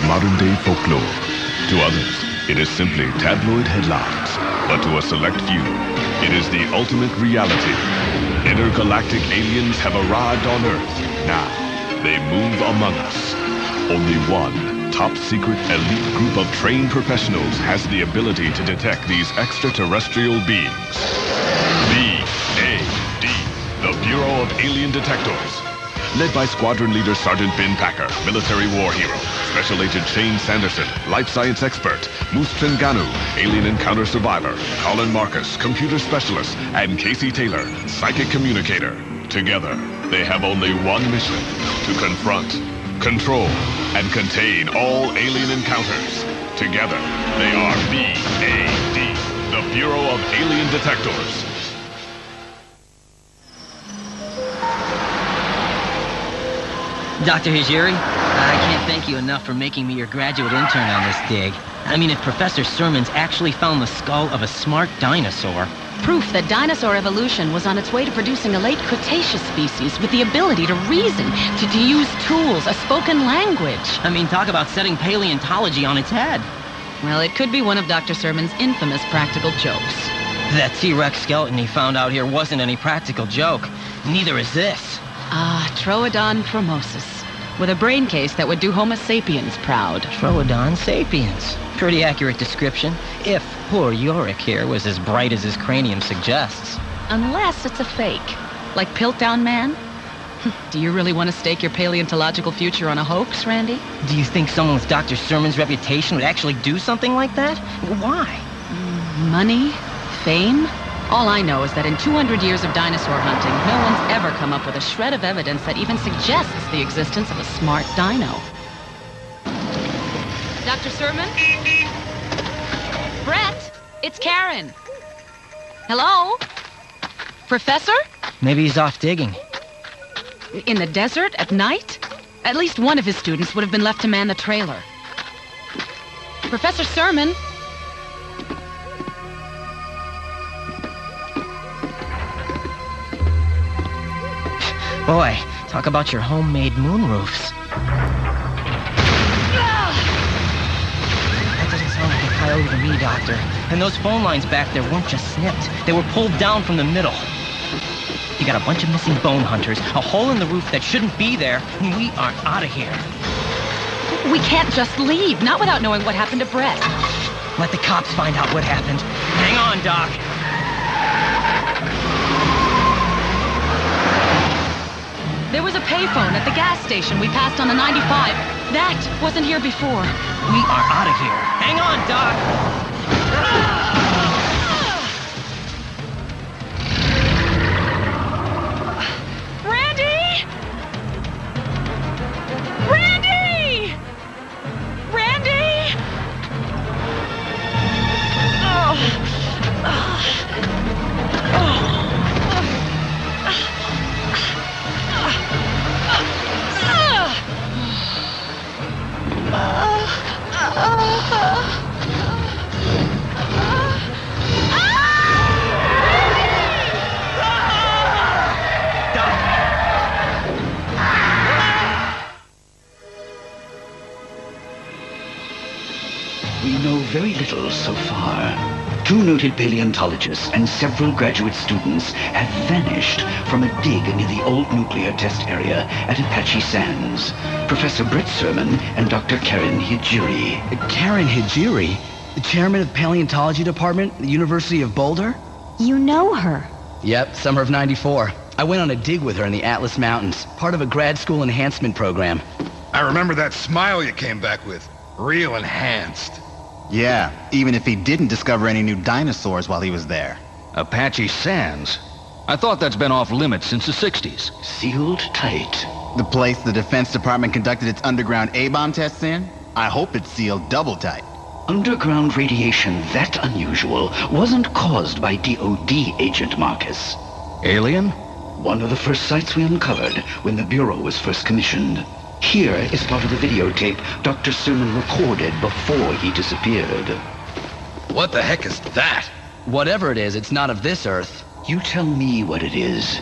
modern-day folklore. To others, it is simply tabloid headlines. But to a select few, it is the ultimate reality. Intergalactic aliens have arrived on Earth. Now, they move among us. Only one top-secret elite group of trained professionals has the ability to detect these extraterrestrial beings. BAD, the Bureau of Alien Detectors. Led by Squadron Leader Sergeant Ben Packer, military war hero, Special Agent Shane Sanderson, life science expert, Moose Tringanu, alien encounter survivor, Colin Marcus, computer specialist, and Casey Taylor, psychic communicator. Together, they have only one mission: to confront, control, and contain all alien encounters. Together, they are BAD, the Bureau of Alien Detectors. Dr. Hijiri, I can't thank you enough for making me your graduate intern on this dig. I mean, if Professor Sermons actually found the skull of a smart dinosaur... Proof that dinosaur evolution was on its way to producing a late Cretaceous species with the ability to reason, to use tools, a spoken language. I mean, talk about setting paleontology on its head. Well, it could be one of Dr. Sermon's infamous practical jokes. That T-Rex skeleton he found out here wasn't any practical joke. Neither is this. Ah, Troodon formosus, with a brain case that would do Homo sapiens proud. Troodon sapiens. Pretty accurate description, if poor Yorick here was as bright as his cranium suggests. Unless it's a fake, like Piltdown Man. Do you really want to stake your paleontological future on a hoax, Randy? Do you think someone with Dr. Sermon's reputation would actually do something like that? Why? Money? Fame? All I know is that in 200 years of dinosaur hunting, no one's ever come up with a shred of evidence that even suggests the existence of a smart dino. Dr. Sermon? Brett, it's Karen. Hello? Professor? Maybe he's off digging. In the desert at night? At least one of his students would have been left to man the trailer. Professor Sermon? Boy, talk about your homemade moon roofs. That doesn't sound like a coyote to me, Doctor. And those phone lines back there weren't just snipped. They were pulled down from the middle. You got a bunch of missing bone hunters, a hole in the roof that shouldn't be there, and we are out of here. We can't just leave, not without knowing what happened to Brett. Let the cops find out what happened. Hang on, Doc. There was a payphone at the gas station we passed on the 95. That wasn't here before. We are out of here. Hang on, Doc. Randy! Randy! Randy! We know very little so far. 2 noted paleontologists and several graduate students have vanished from a dig near the old nuclear test area at Apache Sands. Professor Brett Sermon and Dr. Karen Hijiri. Karen Hijiri? The chairman of the paleontology department at the University of Boulder? You know her. Yep, summer of '94. I went on a dig with her in the Atlas Mountains, part of a grad school enhancement program. I remember that smile you came back with. Real enhanced. Yeah, even if he didn't discover any new dinosaurs while he was there. Apache Sands? I thought that's been off limits since the 60s. Sealed tight. The place the Defense Department conducted its underground A-bomb tests in? I hope it's sealed double tight. Underground radiation that unusual wasn't caused by DOD agent Marcus. Alien? One of the first sites we uncovered when the Bureau was first commissioned. Here is part of the videotape Dr. Sermon recorded before he disappeared. What the heck is that? Whatever it is, it's not of this Earth. You tell me what it is.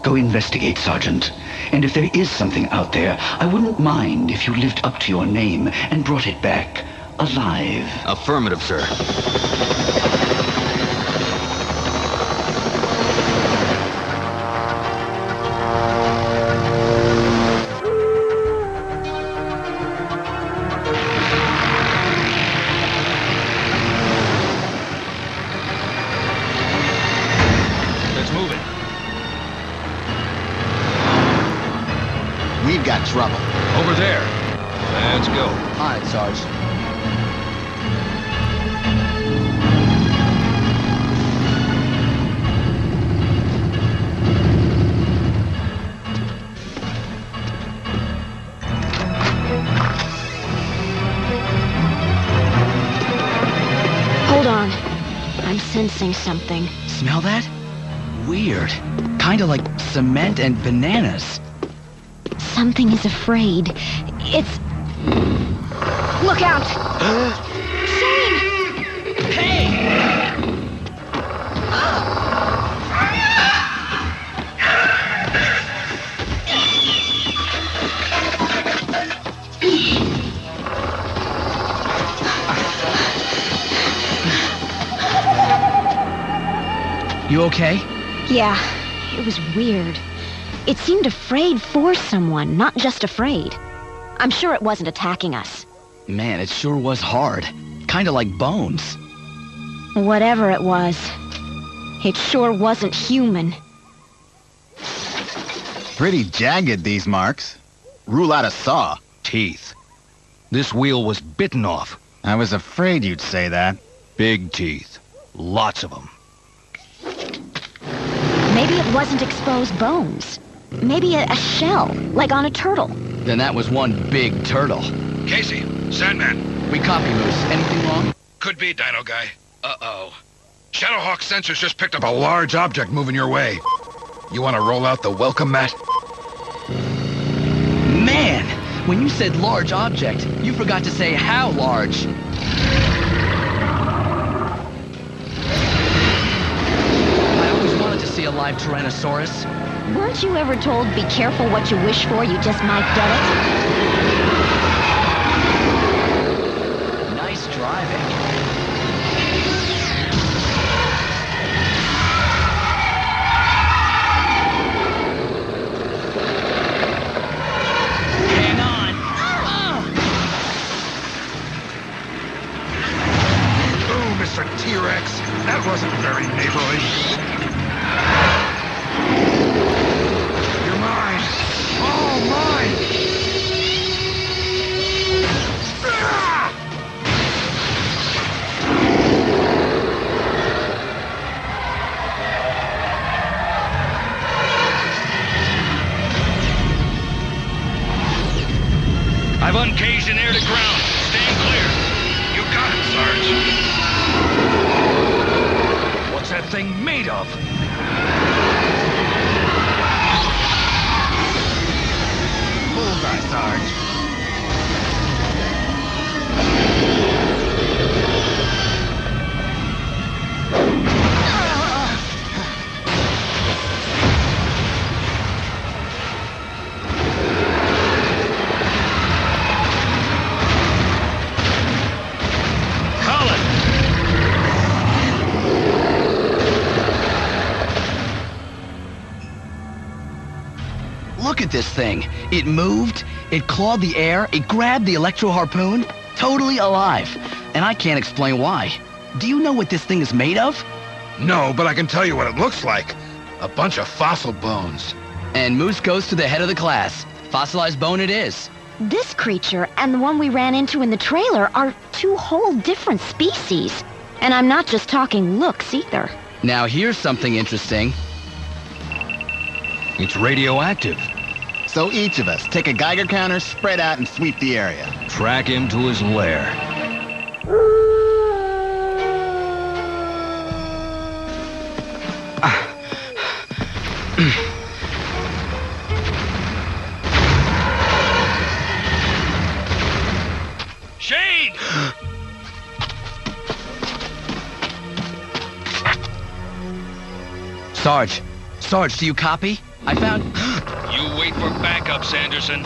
Go investigate, Sergeant. And if there is something out there, I wouldn't mind if you lived up to your name and brought it back alive. Affirmative, sir. Let's move it. We've got trouble. Over there. Let's go. All right, Sarge. Hold on. I'm sensing something. Smell that? Weird. Kinda like cement and bananas. Something is afraid. It's... Look out! Shane! Hey! You okay? Yeah, it was weird. It seemed afraid for someone, not just afraid. I'm sure it wasn't attacking us. Man, it sure was hard. Kinda like bones. Whatever it was, it sure wasn't human. Pretty jagged, these marks. Rule out a saw. Teeth. This wheel was bitten off. I was afraid you'd say that. Big teeth. Lots of them. Maybe it wasn't exposed bones. Maybe a shell, like on a turtle. Then that was one big turtle. Casey, Sandman. We copy, Moose. Anything wrong? Could be, Dino Guy. Uh-oh. Shadowhawk sensors just picked up a large object moving your way. You want to roll out the welcome mat? Man! When you said large object, you forgot to say how large. I always wanted to see a live Tyrannosaurus. Weren't you ever told, be careful what you wish for, you just might get it? Nice driving. Hang on. Ooh, Mr. T-Rex. That wasn't very neighborly. You're mine. All mine. Ah! I've uncaged an air to ground. Stand clear. You got it, Sarge. What's that thing made of? Bullseye, Sarge. Look at this thing. It moved, it clawed the air, it grabbed the electro harpoon. Totally alive. And I can't explain why. Do you know what this thing is made of? No, but I can tell you what it looks like. A bunch of fossil bones. And Moose goes to the head of the class. Fossilized bone it is. This creature and the one we ran into in the trailer are two whole different species. And I'm not just talking looks either. Now here's something interesting. It's radioactive. So each of us take a Geiger counter, spread out, and sweep the area. Track him to his lair. Shane! Sarge, do you copy? I found... You wait for backup, Sanderson.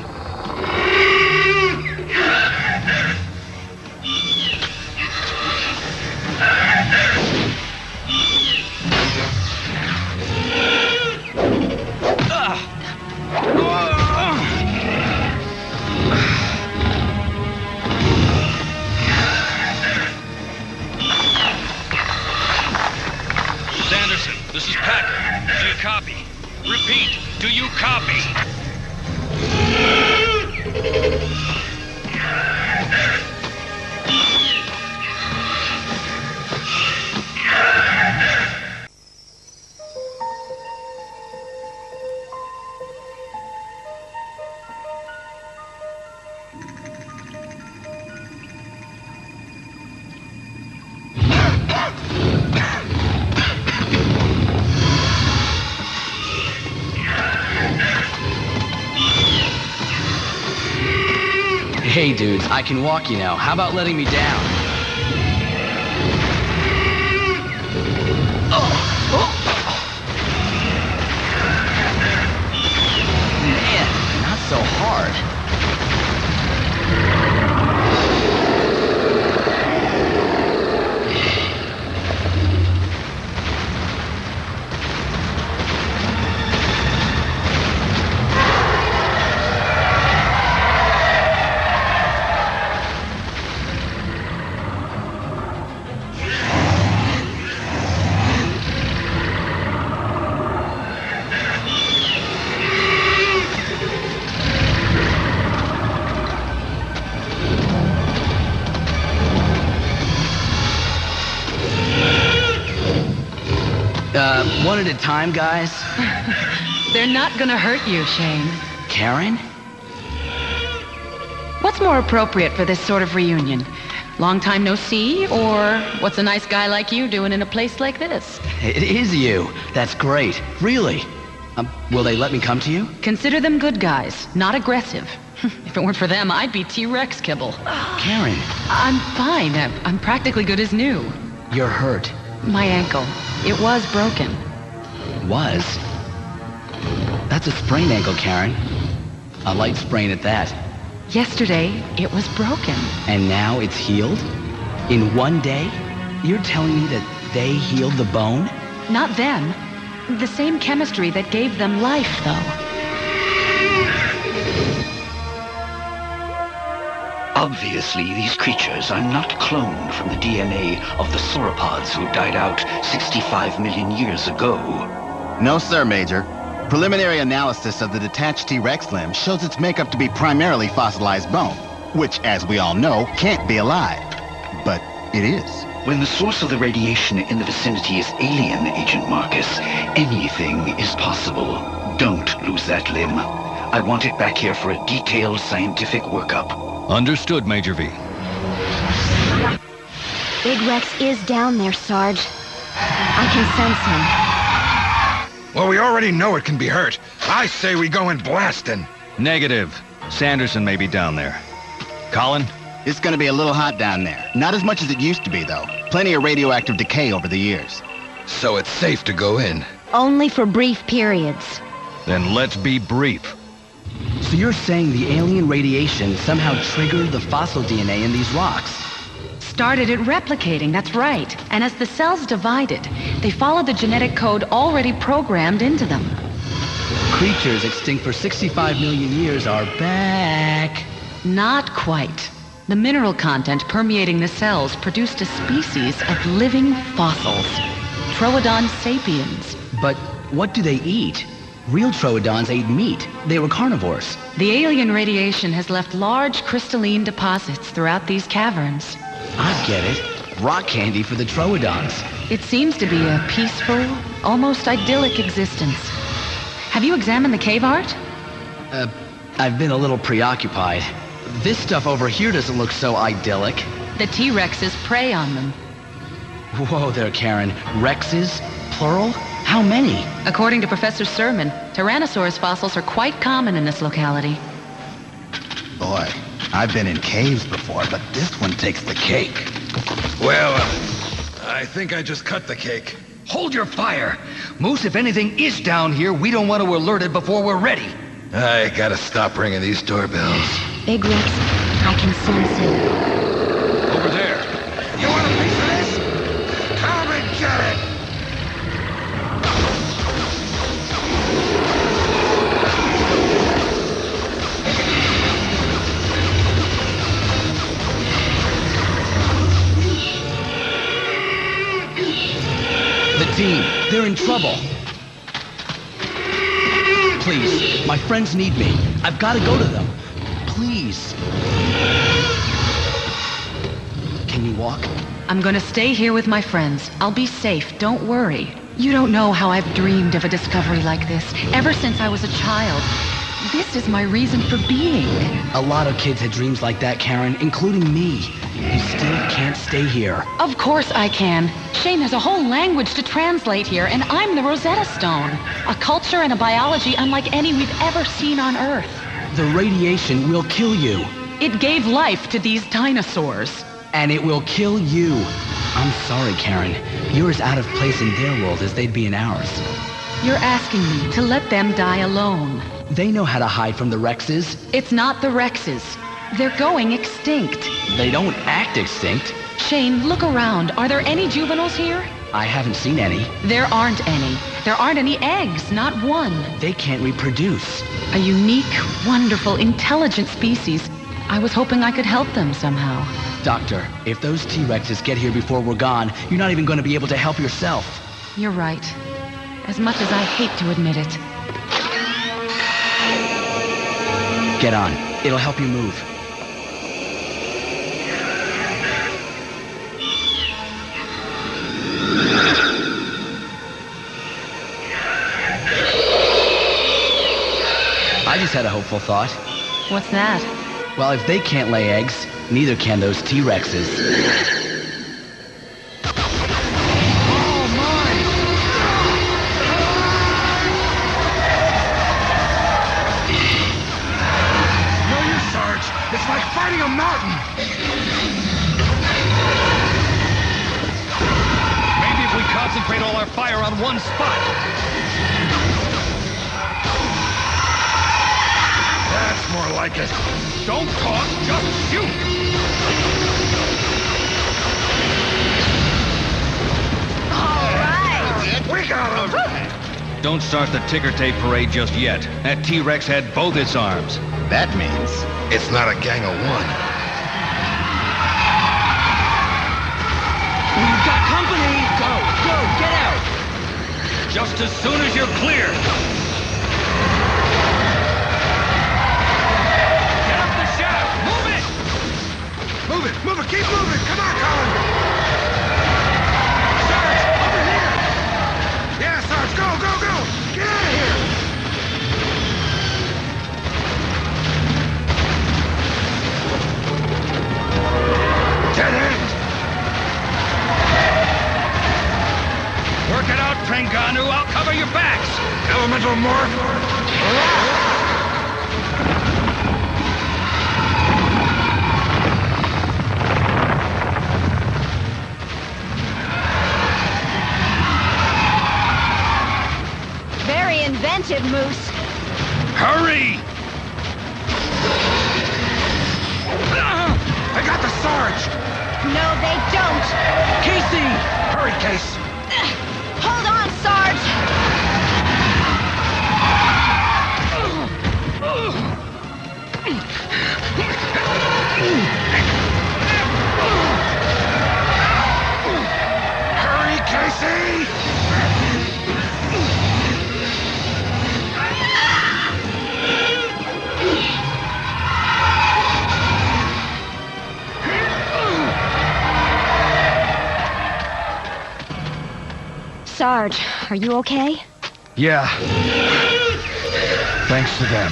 Sanderson, this is Packer. Do you copy? Repeat, do you copy? Hey, dudes, I can walk you now. How about letting me down? Man, not so hard. One at a time, guys. They're not gonna hurt you, Shane. Karen? What's more appropriate for this sort of reunion? Long time no see, or what's a nice guy like you doing in a place like this? It is you. That's great. Really. Will they let me come to you? Consider them good guys, not aggressive. If it weren't for them, I'd be T-Rex kibble. Karen. I'm fine. I'm practically good as new. You're hurt. My ankle. It was broken. Was? That's a sprained ankle, Karen. A light sprain at that. Yesterday, it was broken. And now it's healed? In one day? You're telling me that they healed the bone? Not them. The same chemistry that gave them life, though. Obviously, these creatures are not cloned from the DNA of the sauropods who died out 65 million years ago. No, sir, Major. Preliminary analysis of the detached T-Rex limb shows its makeup to be primarily fossilized bone, which, as we all know, can't be alive. But it is. When the source of the radiation in the vicinity is alien, Agent Marcus, anything is possible. Don't lose that limb. I want it back here for a detailed scientific workup. Understood, Major V. Big Rex is down there, Sarge. I can sense him. Well, we already know it can be hurt. I say we go in blasting. Negative. Sanderson may be down there. Colin? It's gonna be a little hot down there. Not as much as it used to be, though. Plenty of radioactive decay over the years. So it's safe to go in. Only for brief periods. Then let's be brief. So you're saying the alien radiation somehow triggered the fossil DNA in these rocks? Started it replicating, that's right. And as the cells divided, they followed the genetic code already programmed into them. Creatures extinct for 65 million years are back. Not quite. The mineral content permeating the cells produced a species of living fossils. Troodon sapiens. But what do they eat? Real troodons ate meat. They were carnivores. The alien radiation has left large crystalline deposits throughout these caverns. I get it. Rock candy for the troodons. It seems to be a peaceful, almost idyllic existence. Have you examined the cave art? I've been a little preoccupied. This stuff over here doesn't look so idyllic. The T-Rexes prey on them. Whoa there, Karen. Rexes? Plural? How many? According to Professor Sermon, Tyrannosaurus fossils are quite common in this locality. Boy, I've been in caves before, but this one takes the cake. Well, I think I just cut the cake. Hold your fire. Moose, if anything is down here, we don't want to alert it before we're ready. I gotta stop ringing these doorbells. Big Rex, I can sense it. Over there. You want a piece of this? Come and get it! The team, they're in trouble. Please, my friends need me. I've got to go to them. Please. Can you walk? I'm gonna stay here with my friends. I'll be safe, don't worry. You don't know how I've dreamed of a discovery like this, ever since I was a child. This is my reason for being. A lot of kids had dreams like that, Karen, including me. You still can't stay here. Of course I can. Shane, there's a whole language to translate here, and I'm the Rosetta Stone. A culture and a biology unlike any we've ever seen on Earth. The radiation will kill you. It gave life to these dinosaurs. And it will kill you. I'm sorry, Karen. You're as out of place in their world as they'd be in ours. You're asking me to let them die alone. They know how to hide from the Rexes. It's not the Rexes. They're going extinct. They don't act extinct. Shane, look around. Are there any juveniles here? I haven't seen any. There aren't any. There aren't any eggs, not one. They can't reproduce. A unique, wonderful, intelligent species. I was hoping I could help them somehow. Doctor, if those T-Rexes get here before we're gone, you're not even going to be able to help yourself. You're right. As much as I hate to admit it. Get on. It'll help you move. I just had a hopeful thought. What's that? Well, if they can't lay eggs, neither can those T-Rexes. Oh, my! No use, Sarge. It's like fighting a mountain. Maybe if we concentrate all our fire on one spot. That's more like it. Don't talk, just shoot! We got him! Don't start the ticker tape parade just yet. That T-Rex had both its arms. That means It's not a gang of one. We've got company! Go, get out! Just as soon as you're clear. Get up the shaft! Move it! Move it, keep moving! Come on, Colin! Sarge, over here! Yeah, Sarge, go! Get out of here! Dead end! Work it out, Trenganu. I'll cover your backs. Elemental morph! Very inventive, Moose. Hurry! I got the Sarge! No, they don't. Casey! Hurry, Case! Hold on, Sarge. Hurry, Casey! Sarge, are you okay? Yeah. Thanks to them.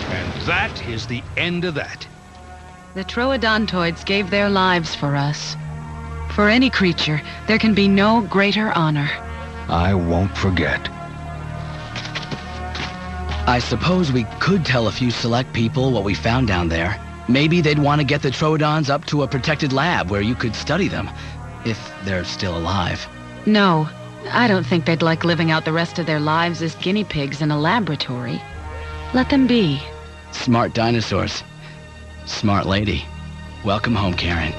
And that is the end of that. The Troodontoids gave their lives for us. For any creature, there can be no greater honor. I won't forget. I suppose we could tell a few select people what we found down there. Maybe they'd want to get the Troodons up to a protected lab where you could study them, if they're still alive. No, I don't think they'd like living out the rest of their lives as guinea pigs in a laboratory. Let them be. Smart dinosaurs. Smart lady. Welcome home, Karen.